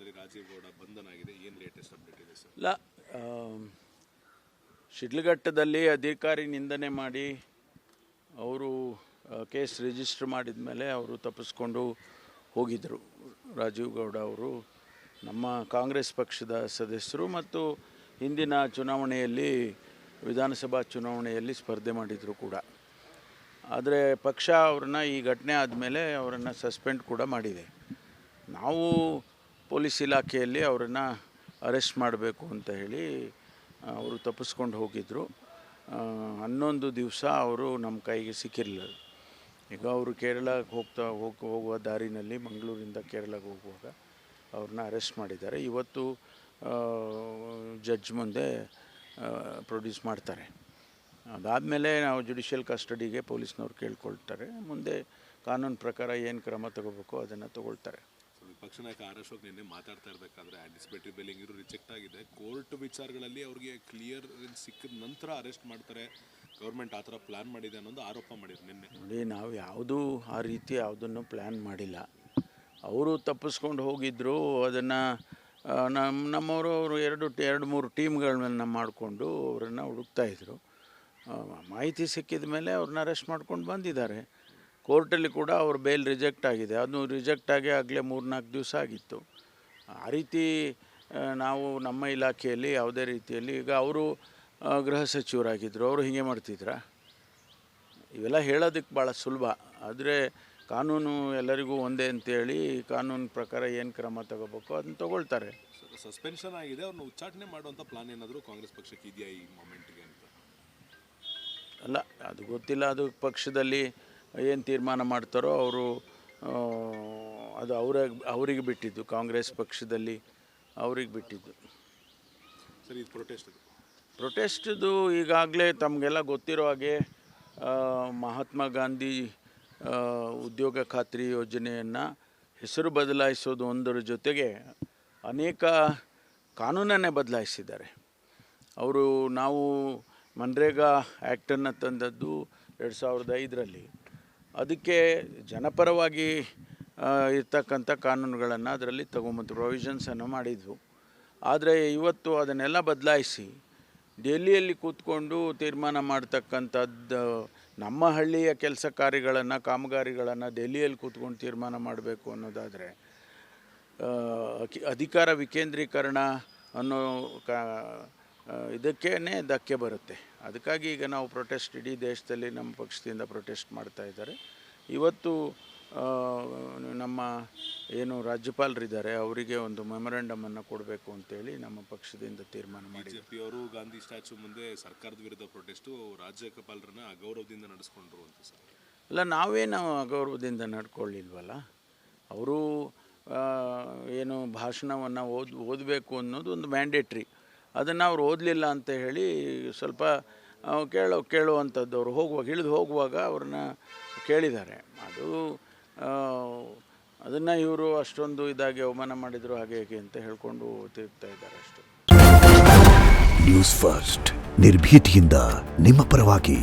ರಾಜೀವ್ ಗೌಡ ಬಂಧನ ಆಗಿದೆ, ಏನು ಲೇಟೆಸ್ಟ್ ಅಪ್ಡೇಟ್ ಇದೆ ಸರ್? ಇಲ್ಲ, ಶಿಡ್ಲಘಟ್ಟದಲ್ಲಿ ಅಧಿಕಾರಿ ನಿಂದನೆ ಮಾಡಿ ಅವರು ಕೇಸ್ ರಿಜಿಸ್ಟರ್ ಮಾಡಿದ ಮೇಲೆ ಅವರು ತಪ್ಪಿಸ್ಕೊಂಡು ಹೋಗಿದ್ದರು. ರಾಜೀವ್ ಗೌಡ ಅವರು ನಮ್ಮ ಕಾಂಗ್ರೆಸ್ ಪಕ್ಷದ ಸದಸ್ಯರು ಮತ್ತು ಹಿಂದಿನ ಚುನಾವಣೆಯಲ್ಲಿ ವಿಧಾನಸಭಾ ಚುನಾವಣೆಯಲ್ಲಿ ಸ್ಪರ್ಧೆ ಮಾಡಿದರು ಕೂಡ. ಆದರೆ ಪಕ್ಷ ಅವ್ರನ್ನ ಈ ಘಟನೆ ಆದಮೇಲೆ ಅವರನ್ನು ಸಸ್ಪೆಂಡ್ ಕೂಡ ಮಾಡಿದೆ. ನಾವು ಪೊಲೀಸ್ ಇಲಾಖೆಯಲ್ಲಿ ಅವರನ್ನು ಅರೆಸ್ಟ್ ಮಾಡಬೇಕು ಅಂತ ಹೇಳಿ ಅವರು ತಪ್ಪಿಸ್ಕೊಂಡು ಹೋಗಿದ್ದರು. 11 ದಿವಸ ಅವರು ನಮ್ಮ ಕೈಗೆ ಸಿಕ್ಕಿರಲಿಲ್ಲ. ಈಗ ಅವರು ಕೇರಳಕ್ಕೆ ಹೋಗುವ ದಾರಿನಲ್ಲಿ ಮಂಗಳೂರಿಂದ ಕೇರಳಕ್ಕೆ ಹೋಗುವಾಗ ಅವ್ರನ್ನ ಅರೆಸ್ಟ್ ಮಾಡಿದ್ದಾರೆ. ಇವತ್ತು ಜಡ್ಜ್ ಮುಂದೆ ಪ್ರೊಡ್ಯೂಸ್ ಮಾಡ್ತಾರೆ. ಅದಾದಮೇಲೆ ನಾವು ಜುಡಿಷಿಯಲ್ ಕಸ್ಟಡಿಗೆ ಪೊಲೀಸ್ನವ್ರು ಕೇಳ್ಕೊಳ್ತಾರೆ. ಮುಂದೆ ಕಾನೂನು ಪ್ರಕಾರ ಏನು ಕ್ರಮ ತಗೋಬೇಕು ಅದನ್ನು ತಗೊಳ್ತಾರೆ. ವಿಪಕ್ಷ ನಾಯಕ ಆರ್ ಅಶೋಕ್ ನಿನ್ನೆ ಮಾತಾಡ್ತಾ ಇರಬೇಕಾದ್ರೆ ಆಂಟಿಸಿಪೇಟರಿ ಬೇಲಿಂಗ್ ಇದು ರಿಜೆಕ್ಟ್ ಆಗಿದೆ, ಕೋರ್ಟ್ ವಿಚಾರಗಳಲ್ಲಿ ಅವ್ರಿಗೆ ಕ್ಲಿಯರ್ ಸಿಕ್ಕಿದ ನಂತರ ಅರೆಸ್ಟ್ ಮಾಡ್ತಾರೆ, ಗೌರ್ಮೆಂಟ್ ಆ ಥರ ಪ್ಲ್ಯಾನ್ ಮಾಡಿದೆ ಅನ್ನೋದು ಆರೋಪ ಮಾಡಿದ್ರು ನಿನ್ನೆ. ನೋಡಿ, ನಾವು ಯಾವುದೂ ಆ ರೀತಿ ಯಾವುದನ್ನು ಪ್ಲ್ಯಾನ್ ಮಾಡಿಲ್ಲ. ಅವರು ತಪ್ಪಿಸ್ಕೊಂಡು ಹೋಗಿದ್ದರು. ಅದನ್ನು ನಮ್ಮವರು ಅವರು ಎರಡು ಮೂರು ಟೀಮ್ಗಳನ್ನ ಮಾಡಿಕೊಂಡು ಅವರನ್ನು ಹುಡುಕ್ತಾಯಿದ್ರು. ಮಾಹಿತಿ ಸಿಕ್ಕಿದ ಮೇಲೆ ಅವ್ರನ್ನ ಅರೆಸ್ಟ್ ಮಾಡ್ಕೊಂಡು ಬಂದಿದ್ದಾರೆ. ಕೋರ್ಟಲ್ಲಿ ಕೂಡ ಅವ್ರ ಬೇಲ್ ರಿಜೆಕ್ಟ್ ಆಗಿದೆ. ಅದು ರಿಜೆಕ್ಟ್ ಆಗಿ ಆಗಲೇ 3-4 ದಿವಸ ಆಗಿತ್ತು. ಆ ರೀತಿ ನಾವು ನಮ್ಮ ಇಲಾಖೆಯಲ್ಲಿ ಯಾವುದೇ ರೀತಿಯಲ್ಲಿ ಈಗ ಅವರು ಗೃಹ ಸಚಿವರಾಗಿದ್ದರು, ಅವರು ಹೀಗೆ ಮಾಡ್ತಿದ್ರಾ? ಇವೆಲ್ಲ ಹೇಳೋದಕ್ಕೆ ಭಾಳ ಸುಲಭ. ಆದರೆ ಕಾನೂನು ಎಲ್ಲರಿಗೂ ಒಂದೇ ಅಂತೇಳಿ ಕಾನೂನು ಪ್ರಕಾರ ಏನು ಕ್ರಮ ತಗೋಬೇಕು ಅದನ್ನು ತಗೊಳ್ತಾರೆ. ಸಸ್ಪೆನ್ಷನ್ ಆಗಿದೆ, ಅವ್ರನ್ನ ಉಚ್ಚಾಟನೆ ಮಾಡುವಂಥ ಪ್ಲಾನ್ ಏನಾದರೂ ಕಾಂಗ್ರೆಸ್ ಪಕ್ಷಕ್ಕೆ ಇದೆಯಾ ಈ ಮೊಮೆಂಟ್ಗೆ ಅಂತ? ಅಲ್ಲ, ಅದು ಗೊತ್ತಿಲ್ಲ. ಅದು ಪಕ್ಷದಲ್ಲಿ ಏನು ತೀರ್ಮಾನ ಮಾಡ್ತಾರೋ ಅವರು, ಅದು ಅವರಿಗೆ ಬಿಟ್ಟಿದ್ದು. ಕಾಂಗ್ರೆಸ್ ಪಕ್ಷದಲ್ಲಿ ಅವ್ರಿಗೆ ಬಿಟ್ಟಿದ್ದು. ಸರ್, ಇದು ಪ್ರೊಟೆಸ್ಟ್ದು ಈಗಾಗಲೇ ತಮಗೆಲ್ಲ ಗೊತ್ತಿರೋ ಹಾಗೆ ಮಹಾತ್ಮ ಗಾಂಧಿ ಉದ್ಯೋಗ ಖಾತ್ರಿ ಯೋಜನೆಯನ್ನು ಹೆಸರು ಬದಲಾಯಿಸೋದು ಒಂದರ ಜೊತೆಗೆ ಅನೇಕ ಕಾನೂನನ್ನೇ ಬದಲಾಯಿಸಿದ್ದಾರೆ ಅವರು. ನಾವು ಮನ್ರೇಗಾ ಆ್ಯಕ್ಟನ್ನು ತಂದದ್ದು 2005ರಲ್ಲಿ. ಅದಕ್ಕೆ ಜನಪರವಾಗಿ ಇರ್ತಕ್ಕಂಥ ಕಾನೂನುಗಳನ್ನು ಅದರಲ್ಲಿ ತಗೊಂಬಂದು ಪ್ರೊವಿಷನ್ಸನ್ನು ಮಾಡಿದ್ವು. ಆದರೆ ಇವತ್ತು ಅದನ್ನೆಲ್ಲ ಬದಲಾಯಿಸಿ ಡೆಲ್ಲಿಯಲ್ಲಿ ಕೂತ್ಕೊಂಡು ತೀರ್ಮಾನ ಮಾಡ್ತಕ್ಕಂಥದ್ದು, ನಮ್ಮ ಹಳ್ಳಿಯ ಕೆಲಸ ಕಾರ್ಯಗಳನ್ನು ಕಾಮಗಾರಿಗಳನ್ನು ಡೆಲ್ಲಿಯಲ್ಲಿ ಕೂತ್ಕೊಂಡು ತೀರ್ಮಾನ ಮಾಡಬೇಕು ಅನ್ನೋದಾದರೆ ಅಧಿಕಾರ ವಿಕೇಂದ್ರೀಕರಣ ಅನ್ನೋ ಇದಕ್ಕೇ ಧಕ್ಕೆ ಬರುತ್ತೆ. ಅದಕ್ಕಾಗಿ ಈಗ ನಾವು ಪ್ರೊಟೆಸ್ಟ್, ಇಡೀ ದೇಶದಲ್ಲಿ ನಮ್ಮ ಪಕ್ಷದಿಂದ ಪ್ರೊಟೆಸ್ಟ್ ಮಾಡ್ತಾ ಇದ್ದಾರೆ. ಇವತ್ತು ನಮ್ಮ ಏನು ರಾಜ್ಯಪಾಲರಿದ್ದಾರೆ ಅವರಿಗೆ ಒಂದು ಮೆಮೊರಂಡಮನ್ನು ಕೊಡಬೇಕು ಅಂತೇಳಿ ನಮ್ಮ ಪಕ್ಷದಿಂದ ತೀರ್ಮಾನ ಮಾಡಿ. ಬಿಜೆಪಿ ಅವರು ಗಾಂಧಿ ಸ್ಟ್ಯಾಚ್ಯೂ ಮುಂದೆ ಸರ್ಕಾರದ ವಿರುದ್ಧ ಪ್ರೊಟೆಸ್ಟು, ರಾಜ್ಯಪಾಲರನ್ನ ಅಗೌರವದಿಂದ ನಡೆಸ್ಕೊಂಡ್ರು ಅಂತ ಸರ್. ಅಲ್ಲ, ನಾವೇನು ಅಗೌರವದಿಂದ ನಡ್ಕೊಳ್ಳಿಲ್ವಲ್ಲ. ಅವರು ಏನು ಭಾಷಣವನ್ನು ಓದಬೇಕು ಅನ್ನೋದು ಒಂದು ಮ್ಯಾಂಡೇಟ್ರಿ. ಅದನ್ನು ಅವ್ರು ಓದಲಿಲ್ಲ ಅಂತ ಹೇಳಿ ಸ್ವಲ್ಪ ಕೇಳುವಂಥದ್ದು. ಅವರು ಇಳಿದು ಹೋಗುವಾಗ ಅವ್ರನ್ನ ಕೇಳಿದ್ದಾರೆ. ಅದನ್ನು ಇವರು ಅಷ್ಟೊಂದು ಇದಾಗಿ ಅವಮಾನ ಮಾಡಿದರು ಹಾಗೆ ಹೇಗೆ ಅಂತ ಹೇಳ್ಕೊಂಡು ತಿರುಗ್ತಾ ಇದ್ದಾರೆ ಅಷ್ಟೇ. ನ್ಯೂಸ್ ಫಸ್ಟ್, ನಿರ್ಭೀತಿಯಿಂದ ನಿಮ್ಮ ಪರವಾಗಿ.